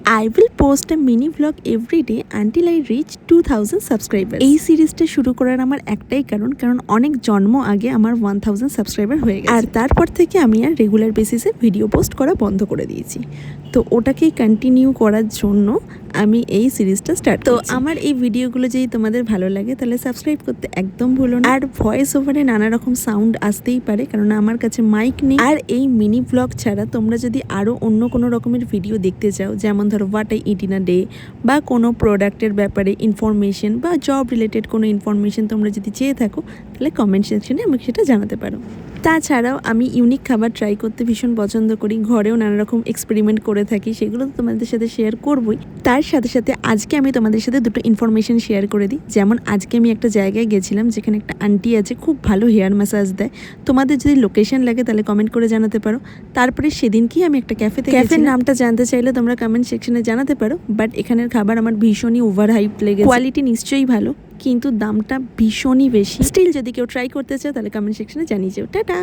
I will post a mini vlog every day until I reach 2000 subscriber. এই সিরিজটা শুরু করার আমার একটাই কারণ অনেক জন্ম আগে আমার 1000 সাবস্ক্রাইবার হয়ে গেছে, আর তারপর থেকে আমি আর রেগুলার বেসিসে ভিডিও পোস্ট করা বন্ধ করে দিয়েছি। তো ওটাকেই কন্টিনিউ করার জন্য আমি এই সিরিজটা স্টার্ট করছি। তো আমার এই ভিডিওগুলো যদি তোমাদের ভালো লাগে তাহলে সাবস্ক্রাইব করতে একদম ভুলো না। আর ভয়েস ওভারে নানা রকম সাউন্ড আসতেই পারে, কারণ আমার কাছে মাইক নেই। আর এই মিনি ভ্লগ ছাড়া তোমরা যদি আরও অন্য কোনো রকমের ভিডিও দেখতে চাও, যেমন ধরো what I it in a day, বা কোনো প্রোডাক্টের ব্যাপারে ইনফরমেশন বা জব রিলেটেড কোনো ইনফরমেশন তোমরা যদি চেয়ে থাকো, তাহলে কমেন্ট সেকশনে আমাকে সেটা জানাতে পারো। তাছাড়াও আমি ইউনিক খাবার ট্রাই করতে ভীষণ পছন্দ করি, ঘরেও নানা রকম এক্সপেরিমেন্ট করে থাকি, সেগুলো তো তোমাদের সাথে শেয়ার করবই। তার সাথে সাথে আজকে আমি তোমাদের সাথে দুটো ইনফরমেশন শেয়ার করে দিই। যেমন আজকে আমি একটা জায়গায় গেছিলাম যেখানে একটা আন্টি আছে, খুব ভালো হেয়ার ম্যাসাজ দেয়। তোমাদের যদি লোকেশন লাগে তাহলে কমেন্ট করে জানাতে পারো। তারপরে সেদিনকেই আমি একটা ক্যাফের নামটা জানতে চাইলে তোমরা কমেন্ট সেকশনে জানাতে পারো। বাট এখানের খাবার আমার ভীষণই ওভার হাইপ লেগেছে। কোয়ালিটি নিশ্চয়ই ভালো, কিন্তু দামটা ভীষণই বেশি। স্টিল যদি কেউ ট্রাই করতে চাও তাহলে কমেন্ট সেকশনে জানিয়ে যাও। টাটা।